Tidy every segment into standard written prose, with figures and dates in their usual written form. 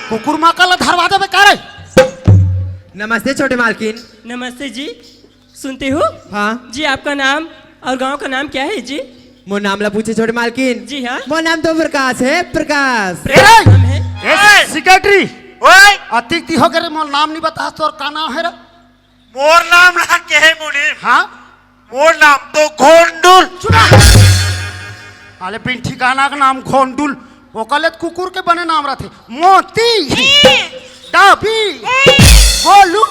कुकुर माकाला धरवा दे बेकार। नमस्ते छोटे मालकिन। नमस्ते जी। सुनते हो? हाँ जी आपका नाम और गांव का नाम क्या है जी? मोर नाम ला पूछे छोटे मालकिन। जी हाँ। मोर नाम तो प्रकाश है, प्रकाश। नाम है। सेक्रेटरी ओए अतिक ती हो गए, मोर नाम नहीं बता तो और का नाम है रे? मोर नाम ना के है मुनीम। हाँ मोर नाम तो घोंडुल। सुना अरे बिन ठिकाना का नाम घोंडुल, वो कले कुकुर के बने नाम रहते। मोती डाबी बोलू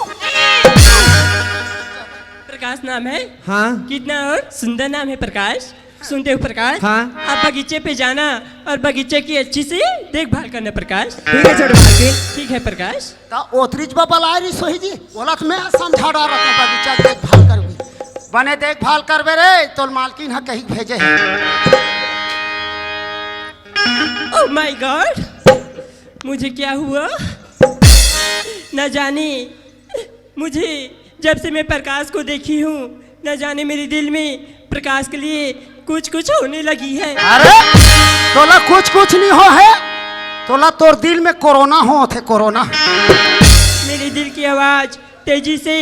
प्रकाश नाम है। हाँ कितना और सुंदर नाम है प्रकाश। सुनते हो प्रकाश? हाँ। आप बगीचे पे जाना और बगीचे की अच्छी से देखभाल करना प्रकाश। ठीक है छोटे मालकिन। ठीक है प्रकाश। ता ओतरीज बाबा लारी सोही जी बोला तो मैं समझा रहा था बगीचा देखभाल करबी बने देखभाल करबे रे तो मालकिन हा कहीं भेजे है। ओह माय गॉड, मुझे क्या हुआ न जाने। मुझे जब से मैं प्रकाश को देखी हूँ न जाने मेरे दिल में प्रकाश के लिए कुछ कुछ होने लगी है। अरे तोला कुछ नहीं हो है, तोला तोर दिल में कोरोना हो थे कोरोना। मेरे दिल की आवाज तेजी से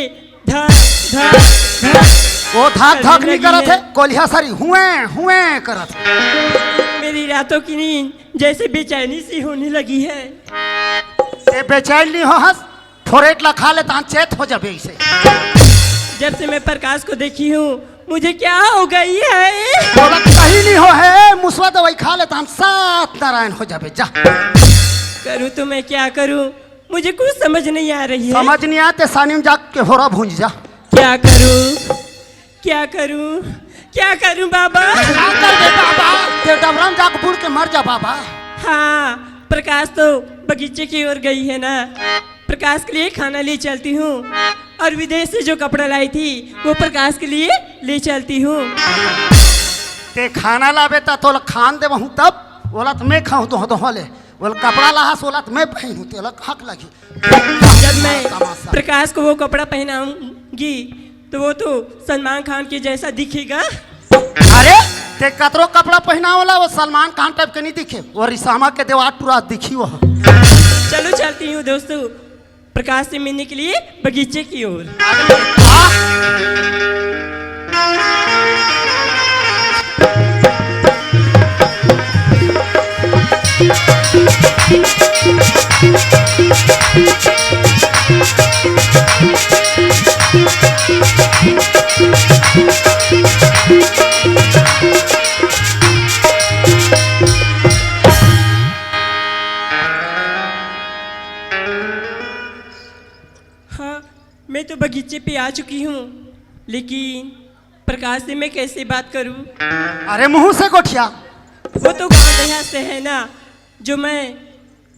धक धक धक वो धाक धाक नहीं लगी करत है, है। कोलिया सारी हुए हुए करत है। मेरी रातों की नींद जैसे बेचैनी सी होने लगी है। ये बेचैन नहीं हो हस, फोरेट ला खा ले तान चेत हो जाबे इसे। जब से मैं प्रकाश को देखी हूँ मुझे क्या हो गई है। बोला कहीं नहीं हो है, मुसवा दवाई खा ले तान सात नारायण हो जाबे जा। करूँ तो मैं क्या करूँ, मुझे कुछ समझ नहीं आ रही है। समझ नहीं आते सानी में जाग के होरा भूंज जा। क्या करूँ क्या करूँ क्या करूँ बाबा। क्या कर दे बाबा, ते डबरम जाग बुड़ के मर जा बाबा। हाँ प्रकाश तो बगीचे की ओर गई है ना। प्रकाश के लिए खाना ले चलती हूँ और विदेश से जो कपड़ा लाई थी वो प्रकाश के लिए ले चलती हूँ। ते खाना लाबे ता तोला खान दे हूँ तब बोला तो मैं खाऊँ तो होले बोला कपड़ा लाहा सोला तो मैं पहनूँ तेला हक लगी। जब मैं प्रकाश को वो कपड़ा पहनाऊंगी तो वो तो सलमान खान के जैसा दिखेगा। अरे ते कतरो कपड़ा पहना वाला वो सलमान खान टाइप के नहीं दिखे, वो रिसामा के देवार पूरा दिखी वो। चलो चलती हूँ दोस्तों प्रकाश से मिलने के लिए बगीचे की ओर। हाँ मैं तो बगीचे पे आ चुकी हूँ, लेकिन प्रकाश से मैं कैसे बात करूँ। अरे मुंह से गोठिया वो तो गाँव देहात से है ना, जो मैं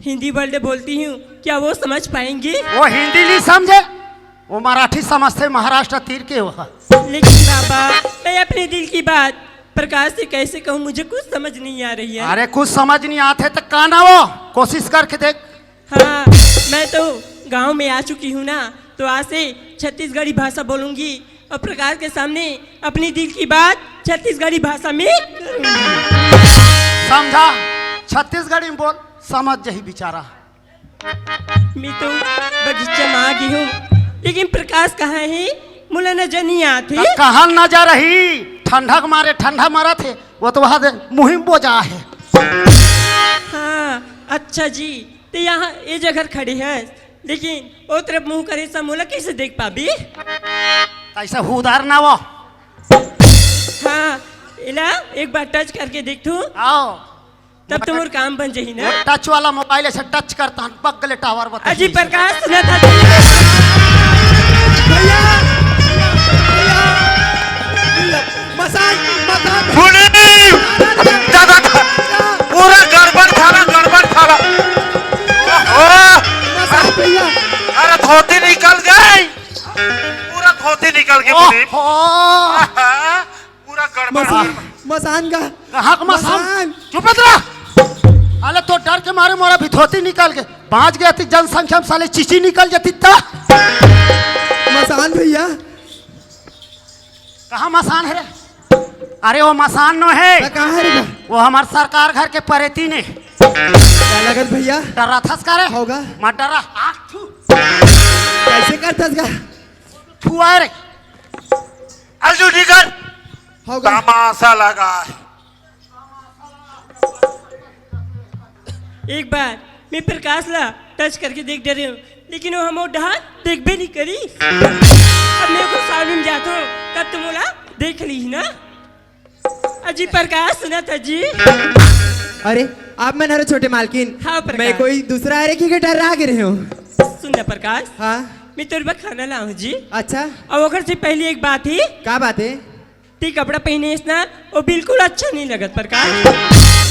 हिंदी वर्ड बोलती हूँ क्या वो समझ पाएंगे। वो हिंदी नहीं समझे, वो मराठी समझते, महाराष्ट्र तीर के वो। लेकिन बाबा मैं अपने दिल की बात प्रकाश से कैसे कहूँ, मुझे कुछ समझ नहीं आ रही है। अरे कुछ समझ नहीं आते तो काना वो कोशिश करके देख। हाँ मैं तो गांव में आ चुकी हूँ ना, तो आज से छत्तीसगढ़ी भाषा बोलूँगी और प्रकाश के सामने अपनी दिल की बात छत्तीसगढ़ी भाषा में करूँगी। समझा, छत्तीसगढ़ी में बोल, समझ जही बेचारा। मैं तो बगीचे में आ गई हूँ, लेकिन प्रकाश कहाँ है मुला नजर नहीं आते। कहाँ न जा रही, ठंडा के मारे ठंडा मारा थे, वो तो वहाँ मुहिम बोझा है। हाँ अच्छा जी, तो यहाँ ये जगह खड़ी है, लेकिन वो तरफ मुंह करे सब मोला कैसे देख पाबी। ऐसा हुदार ना वो। हाँ इला एक बार टच करके देख तू, आओ तब तो मोर काम बन जाही ना। टच वाला मोबाइल ऐसे टच करता हूँ, पगले टावर बता। अजी प्रकाश सुना था मुनीम दादा पूरा गड़बड़ थाला। अरे धोती निकल गई, पूरा धोती निकल गई मुनीम। पूरा गड़बड़। मसान का कहाँ का मसान? चुप रह। अरे तो डर के मारे मोरा भिथोती निकल गए, बाँच गया थी जनसंख्या में, साले चिची निकल जाती ता। मसान भैया। कहाँ मसान है रे? अरे वो मसान नो है, कहाँ है रे? वो हमार सरकार घर के परेती ने। क्या लगत भैया? डरा थस का रे? होगा। मत डरा। कैसे करता था? छुआ रे। अर्जुन निकल, होगा। तमाशा लगा है। एक बार मैं प्रकाश ला टच करके देख डरे हूँ, लेकिन वो हम डहार देख भी नहीं करी। अब मेरे को सामने में जाता हूँ, तब तुम बोला देख ली ना। अजी प्रकाश सुना था जी। अरे आप मैं नरे छोटे मालकिन। हाँ, प्रकाश। मैं कोई दूसरा है कि डर रहा गिरे हूँ। सुनना प्रकाश, हाँ मैं तेरे पर खाना लाऊं जी। अच्छा और अगर से पहले एक बात ही, क्या बात है? ती कपड़ा पहने ना वो बिल्कुल अच्छा नहीं लगत प्रकाश।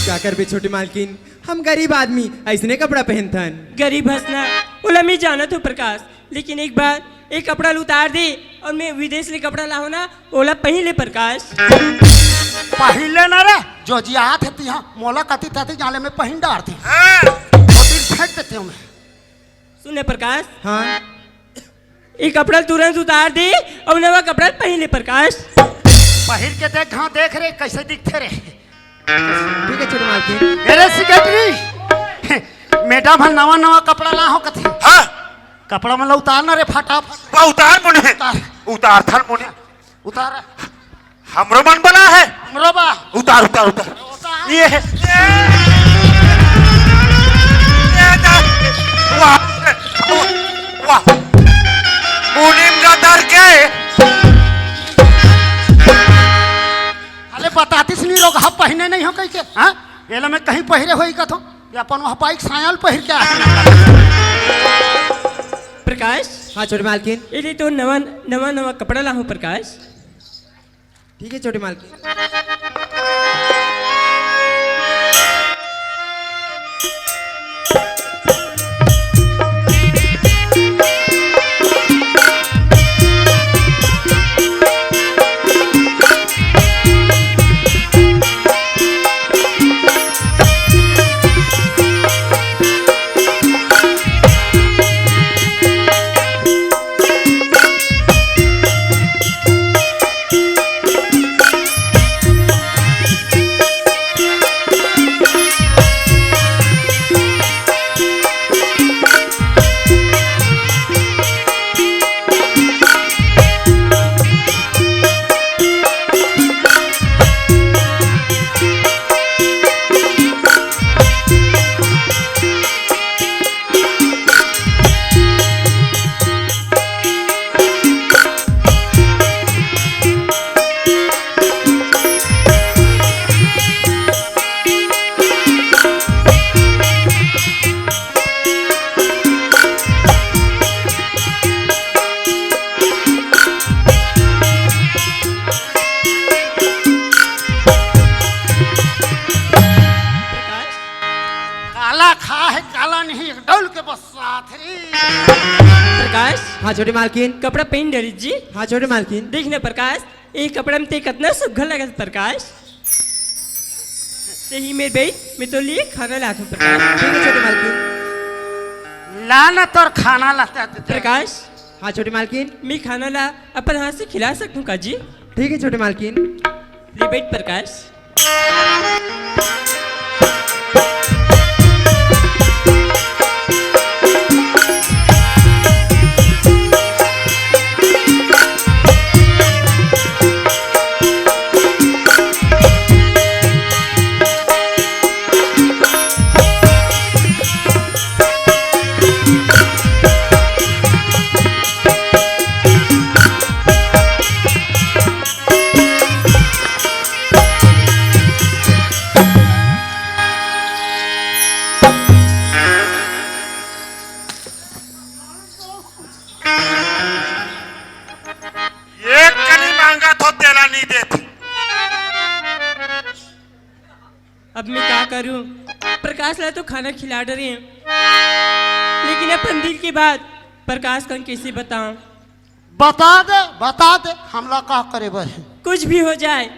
क्या कर बे छोटे मालकिन, हम गरीब आदमी ऐसने कपड़ा पहनथन। गरीब हंसना बोला मैं जाना तो प्रकाश, लेकिन एक बार एक कपड़ा उतार दे और मैं विदेश ले कपड़ा लाऊं ना, ओला पहले प्रकाश। पहले न रे जो जी आत है यहाँ मोला कती तती जाले में पहन डालती, हाँ, दो दिन फेंक देते हूँ मैं। सुने प्रकाश, हाँ ये कपड़ा तुरंत उतार दे और नवा कपड़ा पहले प्रकाश। पहिर के देख, हाँ देख रे कैसे दिखते रे। ठीक है छोटे मालकिन। अरे सेक्रेटरी, मैडम हम नवा नवा कपड़ा ला हो कथी, हाँ, कपड़ा मतलब उतारना रे फटाफट। वह उतार मुने, उतार उतार थल मुने। उतार हमरो मन बना है, हमरो बा उतार उतार उतार। उतार। ये है, वाह वाह, मुनीम का दर के। अरे बतातीस नहीं लोग हम पहने नहीं हो कहीं के, हाँ ये लो मैं कहीं पहरे होई का तो ये अपन वहाँ बाइक सायल पहर के आते। प्रकाश, हाँ छोटे मालकिन। ये तो नवा नवा नवा कपड़ा लाऊं प्रकाश। ठीक है छोटे मालकिन। काला खा है काला नहीं, एक डोल के बस साथ रे। प्रकाश, हाँ छोटे मालकिन। कपड़ा पहन डरी जी। हाँ छोटे मालकिन। देखना प्रकाश, ये कपड़ा में ते कितना सुघर लगा प्रकाश। यही मेरे भाई मैं तो लिए खाना लाता हूँ प्रकाश। ठीक है छोटे मालकिन। लाना तोर खाना लाता है प्रकाश, हाँ छोटे मालकिन। मैं खाना ला अपन हाथ से खिला सकूँ का जी? ठीक है छोटे मालकिन। ले बैठ प्रकाश। एक कनी मांगा तो तेला नहीं देती। अब मैं क्या करूं? प्रकाश ला तो खाना खिला डरे हैं, लेकिन अपन दिल की बात प्रकाश को कैसे बताऊं? बता दे हम लोग का करे बस। कुछ भी हो जाए,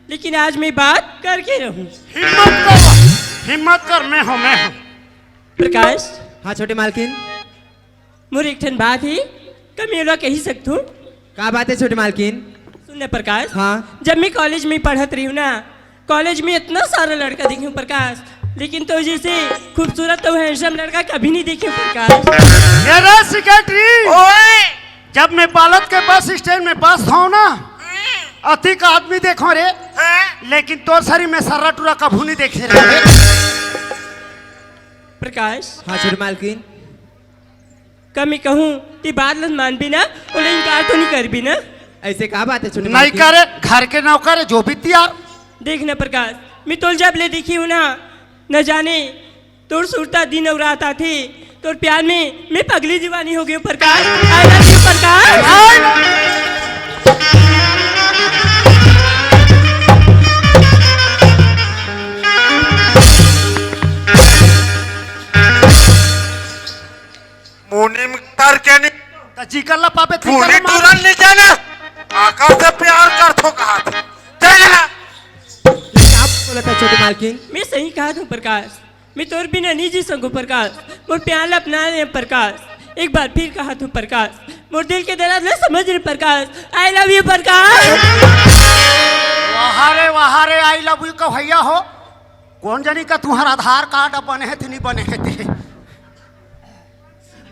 लेकिन आज मैं बात करके रहूं। हिम्मत कर, मैं हूँ। प्रकाश हाँ छोटी मालकिन, मोर एक ठन बात ही कमी लोग कही सकतू। का बात है छोटी मालकिन? सुनने प्रकाश, हाँ। जब मैं कॉलेज में पढ़त रही हूँ ना, कॉलेज में इतना सारा लड़का देखी हूँ प्रकाश, लेकिन तो जैसे खूबसूरत तो हैंडसम लड़का कभी नहीं देखी हूँ प्रकाश। ये रे सेक्रेटरी, ओए जब मैं बालत के बस स्टैंड में बस था ना, अति का आदमी देखो रे, हैं? लेकिन तो सरी में सर्रा टूरा कभू नहीं देखे रे। प्रकाश हाँ छोटी मालकिन, कमी कहूँ कि बात लग मान भी ना और इनकार तो नहीं कर भी ना। ऐसे का बात है छोटी नहीं मालकिन? करे, घर के नौकर है जो भी तैयार। देखना प्रकाश, मैं तो जब ले देखी हूँ ना, न जाने तोर सुरता दिन और रात आती, तोर प्यार में मैं पगली दीवानी हो गई हूँ प्रकाश। आई लव यू प्रकाश। मुनी में तर के नहीं तो जी कर ला पापे थी मुनी कर ला तुरंत नहीं जाना, आकर से प्यार कर थो कहा था चला। ये का बोला था छोटी मालकिन? मैं सही कहा था प्रकाश, मैं तोर बिना नहीं जी सकूं प्रकाश, मोर प्यार ला अपना ले प्रकाश। एक बार फिर कहा था प्रकाश, मोर दिल के दर्द ले समझ रहे प्रकाश। आई लव यू प्रकाश। वहाँ रे आई लव यू का भैया हो, कौन जानी का तुम्हारा आधार कार्ड बने है नहीं बने है।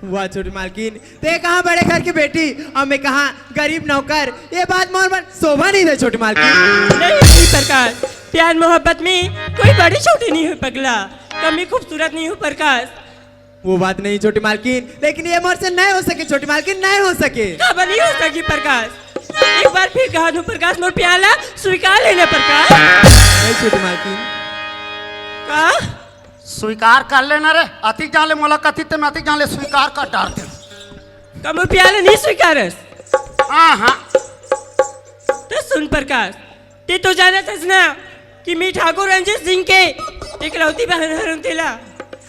वाह छोटी मालकिन, ते कहाँ बड़े घर की बेटी और मैं कहाँ गरीब नौकर, ये बात मोर पर शोभा नहीं दे छोटी मालकिन। नहीं प्रकाश, प्यार मोहब्बत में कोई बड़ी छोटी नहीं हुई पगला, कमी खूबसूरत नहीं हूँ प्रकाश। वो बात नहीं छोटी मालकिन, लेकिन ये मोर से नहीं हो सके छोटी मालकिन, नहीं हो सके। कब नहीं हो सकी प्रकाश। एक बार फिर कहा था प्रकाश, मोर प्यार ला स्वीकार लेना प्रकाश। नहीं छोटी मालकिन, का स्वीकार कर लेना रे, अति जाले मोला कथित में अति जाले स्वीकार कर डालते। कब मोर प्यार ला नहीं स्वीकारस? हाँ हाँ, तो सुन प्रकाश, ते तो जाना था ना कि मैं ठाकुर रंजीत सिंह के इकलौती बहन हरम तेला,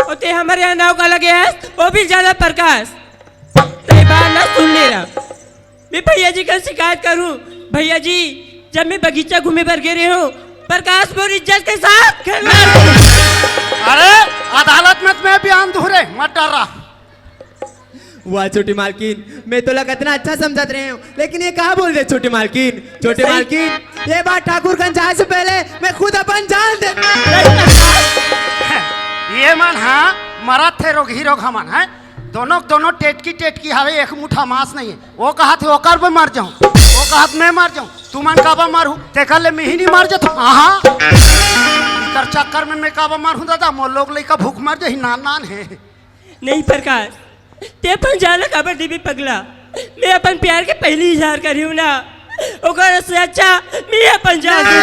और ते हमारे यहाँ नाव का लगे है, वो भी जाना प्रकाश। ते बात ना सुन ले रहा, मैं भैया जी का शिकायत करूं। भैया जी, जब मैं बगीचा घूमे पर गिरे हूँ, प्रकाश मोर इज्जत के साथ खेलना। अरे अदालत में मैं बयान दूरे मत डर रहा। वाह छोटी मालकिन, मैं तो लगा इतना अच्छा समझत रहे हूँ, लेकिन ये कहा बोल रहे छोटी मालकिन? छोटी सही। मालकिन, ये बात ठाकुरगंज जाने से पहले मैं खुद अपन जान दे। ये मन हाँ मरत थे रोग ही रोग हमन है, दोनों टेटकी हवे, एक मुठा मांस नहीं है। वो कहा थे ओकर पे मर जाऊं, वो कहा मैं मर जाऊं, तू मन काबा मारू ते कर ले मैं ही नहीं मर जाता। हाँ कर चक्कर में मैं काबा मारू दादा, मोर लोग लइका भूख मर जाही, नान है। नहीं प्रकाश, ते अपन जाना खबर दीबी पगला, मैं अपन प्यार के पहली इजहार करी हूँ ना, ओकर से अच्छा मैं अपन जान दूँ।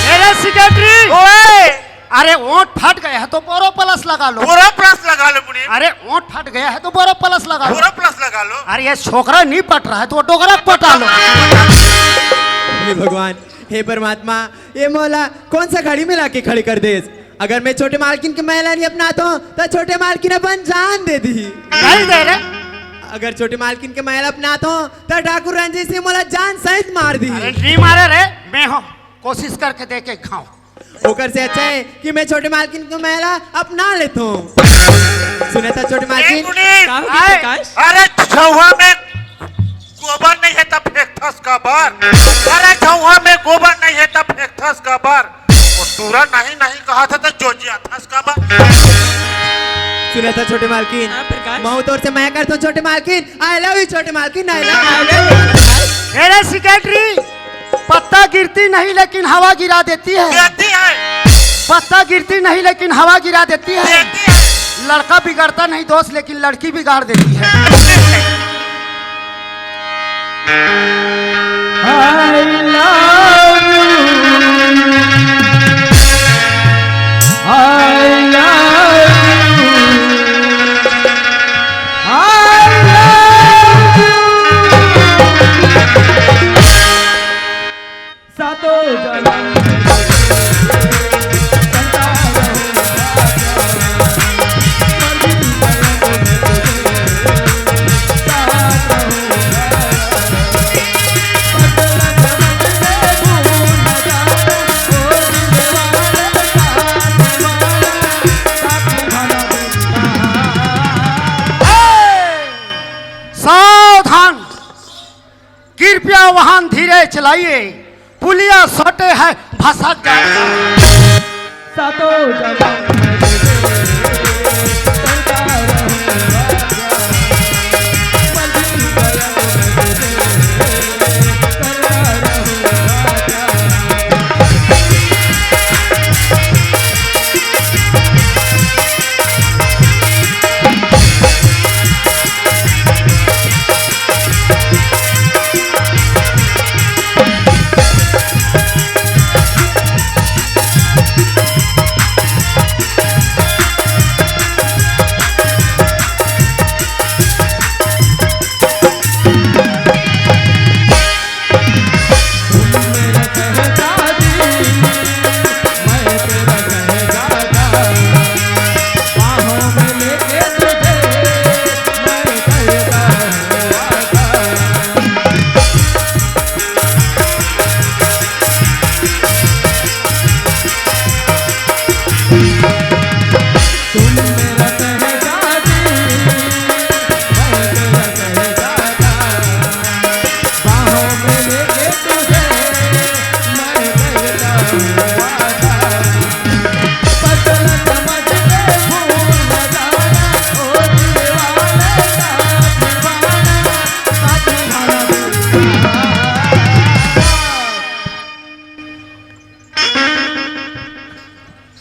अरे सेक्रेटरी, ओए अरे ओंठ फट गया है तो बोरो प्लस लगा लो। पूरा प्लस लगा लो मुनी, अरे ओंठ फट गया है तो बोरो प्लस लगा लो। पूरा प्लस लगा लो। अरे ये छोकरा नहीं पट रहा है तो डोगरा पटा लो। हे भगवान, हे परमात्मा, ये मौला कौन सा घड़ी में लाके खड़ी कर दे। अगर मैं छोटे मालकिन के महिला नहीं अपनाता हूँ तो छोटे मालकिन अपन जान दे दी। नहीं दे रे, अगर छोटे मालकिन के महिला अपनाता हूँ तो ठाकुर रंजीत सिंह मौला जान सहित मार दी। अरे नहीं मारे रे, मैं हूँ कोशिश करके देखे खाऊं। ओकर से अच्छा है कि मैं छोटे मालकिन को महिला अपना लेता हूँ। सुना था छोटे ए मालकिन? मुनी, का होगी आए। प्रकाश? अरे चौहा में गोबर नहीं है तब फेंकथस का बार। अरे चौहा में गोबर नहीं है तब फेंकथस का बार। और तुरा नहीं कहा था तो जोजिया थस का बार। सुना था छोटे मालकिन? हाँ, प्रकाश। मैं तौर से मैं करता हूँ छोटे मालकिन। आई लव यू छोटे मालकिन, आई लव अरे सेक्रेटरी, पत्ता गिरती नहीं लेकिन हवा गिरा देती है। देती है, पत्ता गिरती नहीं लेकिन हवा गिरा देती है। देती है। लड़का बिगड़ता नहीं दोस्त, लेकिन लड़की बिगाड़ देती है। वाहन धीरे चलाइए, पुलिया सोटे है भसक जाएगा। सातों जन्म में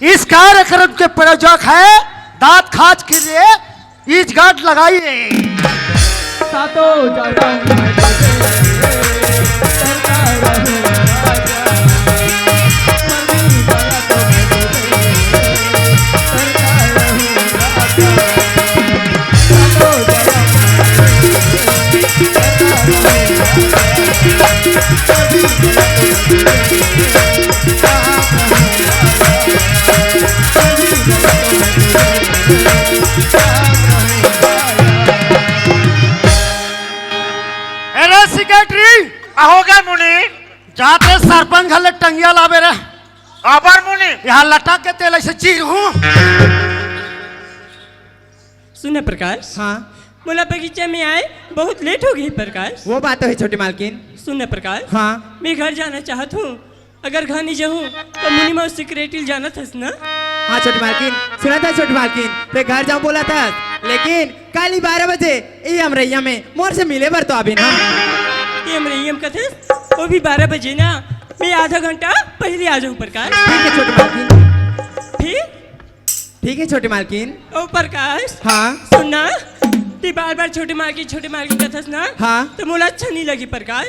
इस कार्यक्रम के प्रायोजक है दांत खाज के लिए इस गांठ लगाइए। सातों जन्म में अरे सेक्रेटरी हो गए मुनि। जाते सरपंच घले टंगिया लावे रे, आबर मुनि। यहाँ लटक के तेल ऐसे चीर हूँ। सुने प्रकाश, हाँ मोला बगीचे में आए बहुत लेट हो गई प्रकाश। वो बात तो है छोटी मालकिन। सुने प्रकाश, हाँ मैं घर जाना चाहत हूँ। अगर घर नहीं जाऊँ तो मुनि में सेक्रेटरी जाना था ना। हाँ छोटी मालकिन, सुना था छोटी मालकिन ते घर जाऊँ बोला था, लेकिन कल ही 12 बजे ये अमरैया में मोर से मिले बर तो अभी ना ये अमरैयम कथे वो भी 12 बजे ना। मैं आधा घंटा पहले आ जाऊँ प्रकाश। ठीक है छोटी मालकिन। फिर ठीक है छोटी मालकिन। ओ प्रकाश, हाँ सुनना ती बार बार छोटी मालकिन कथस ना। हाँ। तो मोला अच्छा नहीं लगी प्रकाश।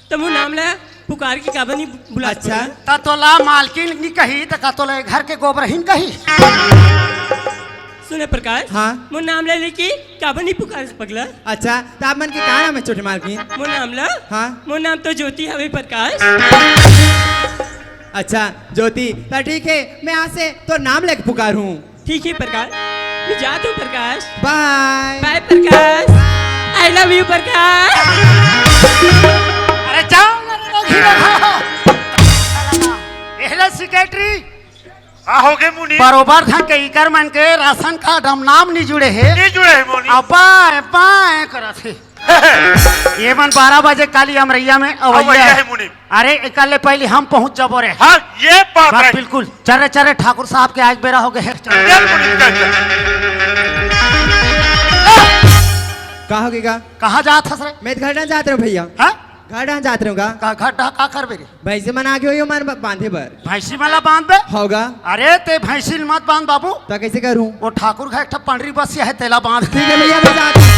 तो मु नाम ला पुकार के काबा नहीं बुला। अच्छा ता तोला मालकिन नहीं कही तो का तोला घर के गोबरहीन कही। सुने प्रकाश, हाँ। मु नाम ले लेके काबा नहीं पुकार पगला। अच्छा तो आप मन के कहा नाम है छोटी मालकिन? मु नाम ला, हाँ। मु नाम तो ज्योति हवे प्रकाश। अच्छा ज्योति, तो ठीक है मैं यहाँ से तो नाम लेके पुकार हूँ। ठीक है प्रकाश, मैं जाता हूँ Prakash. Bye bye Prakash, I love you Prakash. अरे जाओ एहला सेक्रेटरी हो गए मुनि। बरोबर था के इकर मन के राशन कार्ड हम नाम नहीं जुड़े है। नहीं जुड़े है मुनि। अब्बा करा थे ये मन 12 बजे काली अमरैया में अवैया अवैया है मुनि। अरे कल पहले हम पहुंच जबो रे। हाँ ये बात बात है। बिल्कुल चरे चरे ठाकुर साहब के आज बेरा हो गए। चल मुनि, चल, चल। कहा होगेगा? कहाँ जात हस रे? मैं घर ना जात रहा हूँ भैया। हाँ घर ना जात रहूँगा। का घर का कर बेरी भैंसे मन आगे हो मन बांधे बर भैंसी वाला बांध बे। होगा अरे ते भैंसी मत बांध बाबू, तो कैसे करूँ? वो ठाकुर का एक ठा पंडरी बस है तेला बांध। ठीक है भैया मैं जाता हूँ।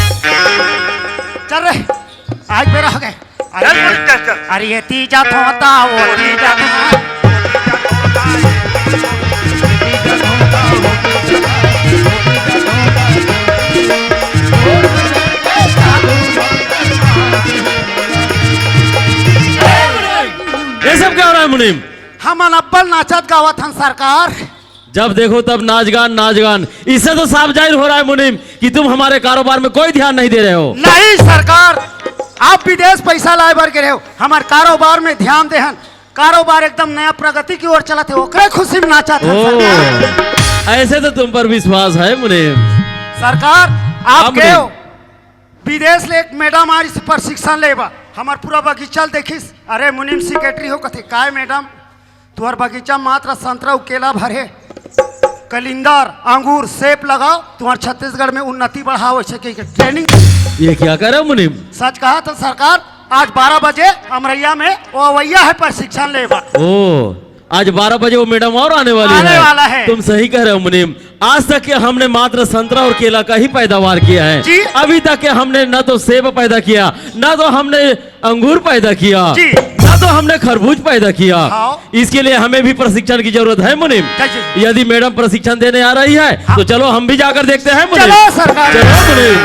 चल रे आज बेरा हो गए। चल मुनि, चल, चल। अरे ये तीजा थोता वो तीजा ये सब क्या हो रहा है मुनीम? हम अनब्बल नाचत गावत हन सरकार। जब देखो तब नाच गान। इससे तो साफ जाहिर हो रहा है मुनीम कि तुम हमारे कारोबार में कोई ध्यान नहीं दे रहे हो। नहीं सरकार, आप विदेश पैसा लाए बर गिरे हो, हमारे कारोबार में ध्यान देहन। कारोबार एकदम नया प्रगति की ओर चला थे, ओकरे खुशी में नाचा था सरकार। ऐसे तो तुम पर विश्वास है मुनीम। सरकार आप हम गए हो नहीं। विदेश ले एक मैडम आरी से प्रशिक्षण लेबा, हमार पूरा बगीचा देखिस। अरे मुनीम सेक्रेटरी हो कथे काय मैडम तुहर बगीचा मात्र संतरा केला भरे कलिंदर अंगूर सेब लगाओ तुम्हार छत्तीसगढ़ में उन्नति बढ़ाओ ट्रेनिंग। ये क्या कर रहे हो मुनीम? सच कहा तो सरकार आज 12 बजे अमरैया में वो अवैया है प्रशिक्षण लेगा। ओ आज 12 बजे वो मैडम और आने वाली आने वाला है। तुम सही कह रहे हो मुनीम। आज तक के हमने मात्र संतरा और केला का ही पैदावार किया है जी। अभी तक के हमने न तो सेब पैदा किया न तो हमने अंगूर पैदा किया जी। न तो हमने खरबूज पैदा किया। हाँ। इसके लिए हमें भी प्रशिक्षण की जरूरत है मुनीम। कैसे? यदि मैडम प्रशिक्षण देने आ रही है हाँ। तो चलो हम भी जाकर देखते हैं मुनीम। चलो सरकार। चलो मुनीम।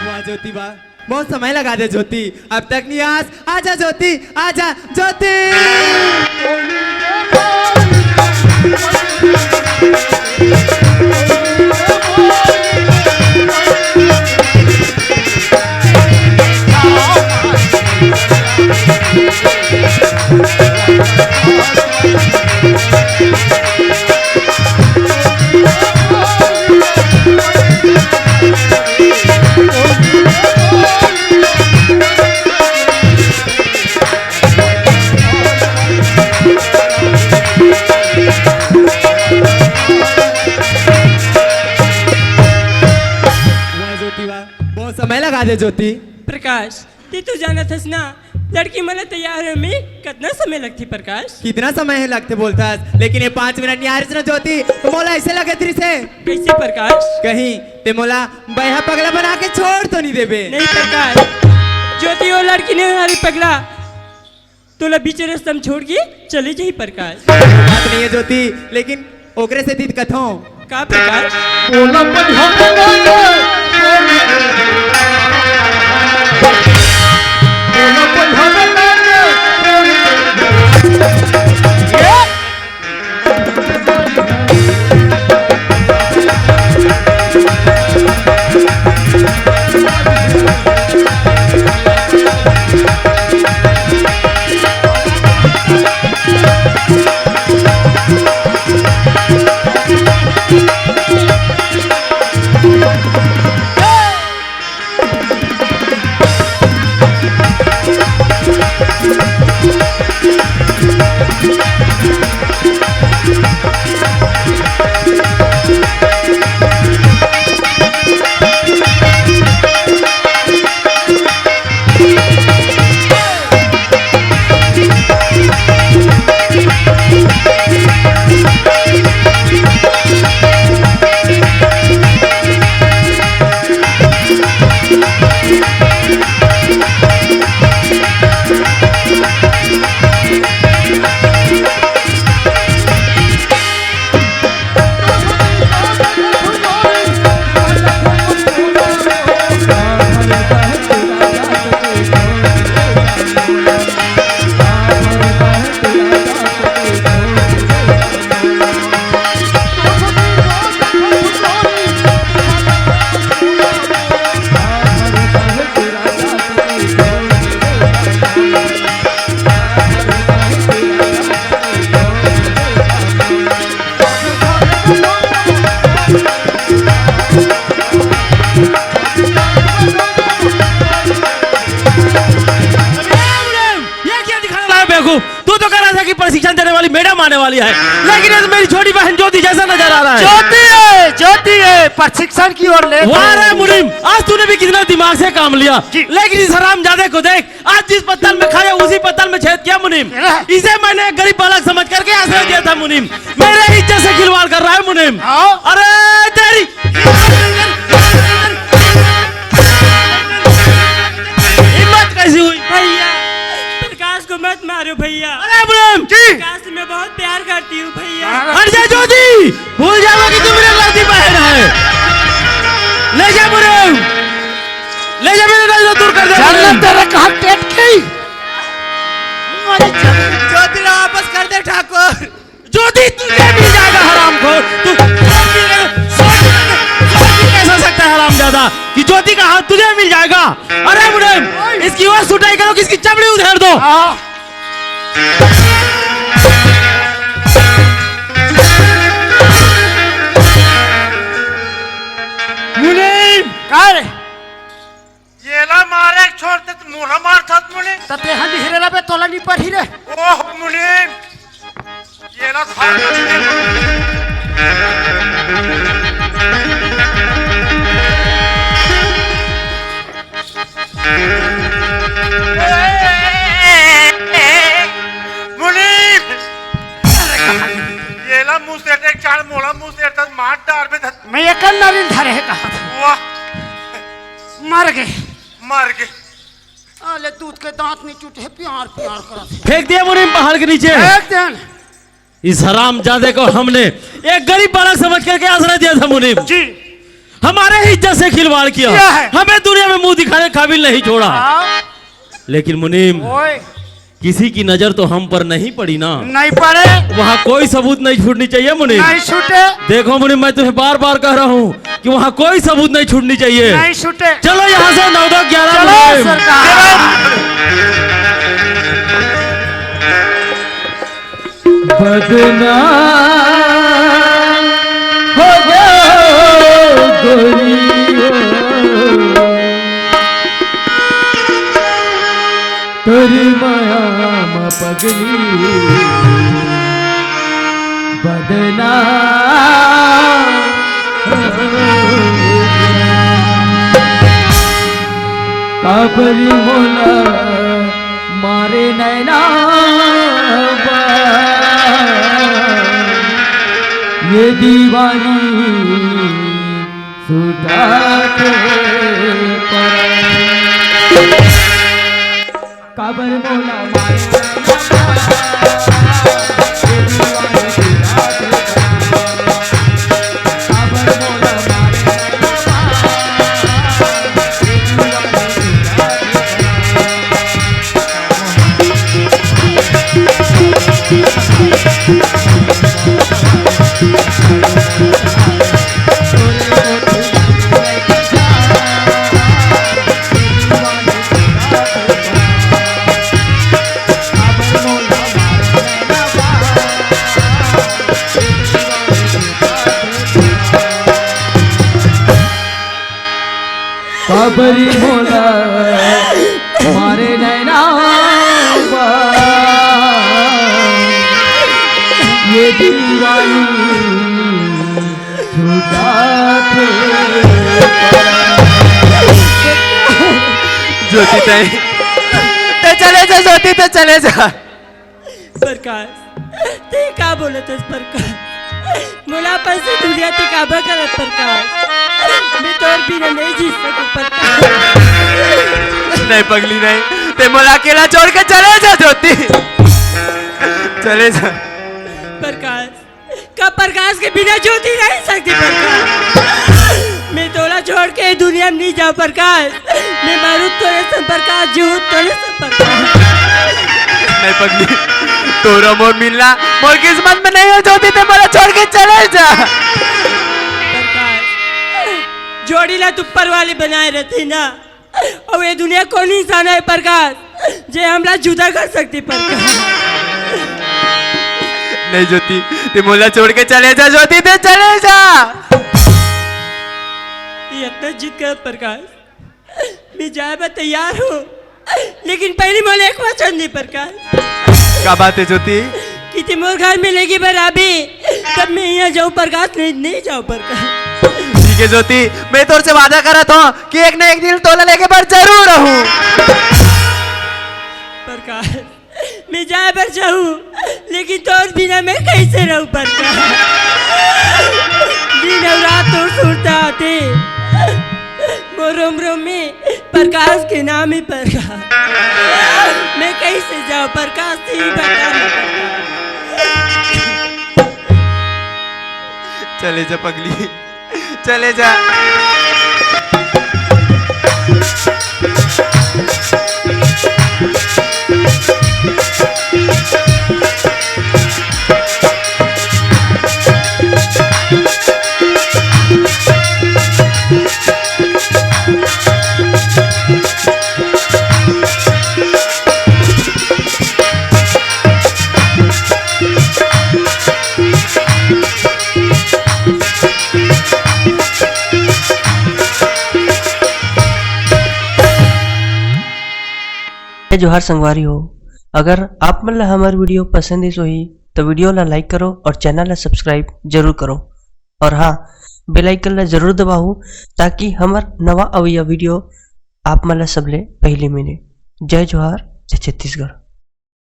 वाह ज्योति वाह, बहुत समय लगा दे ज्योति, अब तक नहीं आजा ज्योति, आजा ज्योति। बहुत समय लगा दे ज्योति। प्रकाश ते तो जाना थस ना लड़की मला तैयार है में कितना समय लगती प्रकाश? कितना समय है लगते बोलता, लेकिन ये 5 मिनट नहीं आ रही ना ज्योति, तो मोला ऐसे लगे तेरी से कैसे प्रकाश? कहीं ते मोला बया पगला बना के छोड़ तो नहीं देबे। नहीं प्रकाश, ज्योति वो लड़की ने हमारी पगला तो बीच रास्ते में छोड़ के चले जाई प्रकाश। बात नहीं है ज्योति, लेकिन ओकरे से दीद कथो का प्रकाश? तू तो कह रहा था कि प्रशिक्षण देने वाली मैडम आने वाली है, लेकिन ये तो मेरी छोटी बहन ज्योति जैसा नजर आ रहा है। ज्योति है प्रशिक्षण की ओर ले। वाह रे मुनीम, आज तूने भी कितना दिमाग से काम लिया, जी। लेकिन इस हरामजादे को देख, आज जिस पत्तल में खाया उसी पत्तल में छेद किया मुनीम। इसे मैंने गरीब बालक समझ करके आश्रय दिया था मुनीम, मेरे इज्जत से खिलवाड़ कर रहा है मुनीम। हाँ। अरे तेरी हिम्मत कैसी हुई? भैया आ रहे हो भैया? अरे मुनीम जी प्रकाश से मैं बहुत प्यार करती हूँ भैया। हट जा ज्योति, भूल जाओ कि तू मेरी लड़की बहन है। ले जा मुनीम, ले जा, मेरे नजर दूर कर दे। जन्नत तेरे कहाँ टेट की? ज्योति ला वापस कर दे ठाकुर। ज्योति तुझे मिल जाएगा हरामखोर। तू सोच कैसा सकता है हरामजादा कि ज्योति का हाथ तुझे मिल जाएगा? अरे मुनीम इसकी और सुटाई करो कि इसकी चमड़ी उधेड़ दो। मुनीम काय रे? येला मारे छोड़ते तो मुँह मार था मुने। तते हंदी हिरेला पे तोला नहीं पर हिरे। ओह मुने, येला था। मुनीम, येला मुँह से एक चार मोला मुँह से एक मार डाल में था। मैं ये करना नहीं धरे है कहा। वाह, मर गए। मर गए। अले दूध के दांत नहीं टूटे, प्यार प्यार करा। फेंक दिया मुनीम पहाड़ के नीचे। एक दिन इस हरामजादे को हमने एक गरीब बालक समझ करके आश्रय दिया था मुनीम जी, हमारे ही इज्जत से खिलवाड़ किया, किया है। हमें दुनिया में मुंह दिखाने काबिल नहीं छोड़ा। आओ। लेकिन मुनीम ओए किसी की नजर तो हम पर नहीं पड़ी ना, नहीं पड़े, वहाँ कोई सबूत नहीं छूटनी चाहिए मुनीम। नहीं छूटे, देखो मुनीम मैं तुम्हें बार बार कह रहा हूँ कि वहाँ कोई सबूत नहीं छूटनी चाहिए। नहीं छूटे। चलो यहाँ से 9 10 11 चलो मुनीम। सरकार। हो गो गोरी तोरी माया म पगली बदना काबरी मोला मारे नैना ये दीवानी सुधा के काबर मोला मारे काबरी मोला मारे नैना ये दीवानी झूठा ज्योति ते चले जा, ज्योति ते चले जा। प्रकाश ते का बोलत आहेस प्रकाश? मला पण से दुनिया ते काबा करत प्रकाश, मी तोर बिना नहीं जी सकू प्रकाश। नहीं पगली नहीं, ते मोला अकेला छोड़ के चले जा ज्योति, चले जा। प्रकाश का प्रकाश के बिना ज्योति नहीं सकती प्रकाश। मैं तोला छोड़ के दुनिया में नहीं जाऊँ प्रकाश, मैं मारू तोरे से प्रकाश, जीव तोरे से प्रकाश। नहीं पगली, तोरा मोर मिलना मोर किस्मत में नहीं हो ज्योति, ते मोला छोड़ के चले जा। प्रकाश जोड़ी ला तू ऊपर वाली बनाए रहती ना, और ये दुनिया कौन इंसान है प्रकाश जे हमला जुदा कर सकती प्रकाश? नहीं ज्योति, ते मोला छोड़ के चले जा ज्योति, ते चले जा। ये इतना जिद कर प्रकाश, मैं जाए मैं तैयार हूँ, लेकिन पहले मोले एक वचन दी प्रकाश। क्या बात है ज्योति? कि तुम मोर घर मिलेगी बराबी, तब मैं यहाँ जाऊँ प्रकाश, नहीं जाऊँ प्रकाश। ठीक है ज्योति, मैं तोर से वादा करा था कि एक न एक दिन तोला लेके पर जरूर रहूं। प्रकाश मैं जाए पर जाऊँ, लेकिन तोर बिना मैं कैसे रहूँ प्रकाश? दिन और रात तो सुनता आते मोर उम्र में प्रकाश के नाम ही प्रकाश। मैं कैसे जाऊँ, प्रकाश से ही बताना पड़ता। चले जा पगली, चले जा। जोहार संगवारी हो। अगर आप मन ला हमार वीडियो पसंद है सोही तो वीडियो ला लाइक करो और चैनल ला सब्सक्राइब जरूर करो। और हाँ, बेल आइकन ला जरूर दबाओ ताकि हमार नवा अवैया वीडियो आप मन ला सबले पहले मिले। जय जोहार, जय छत्तीसगढ़।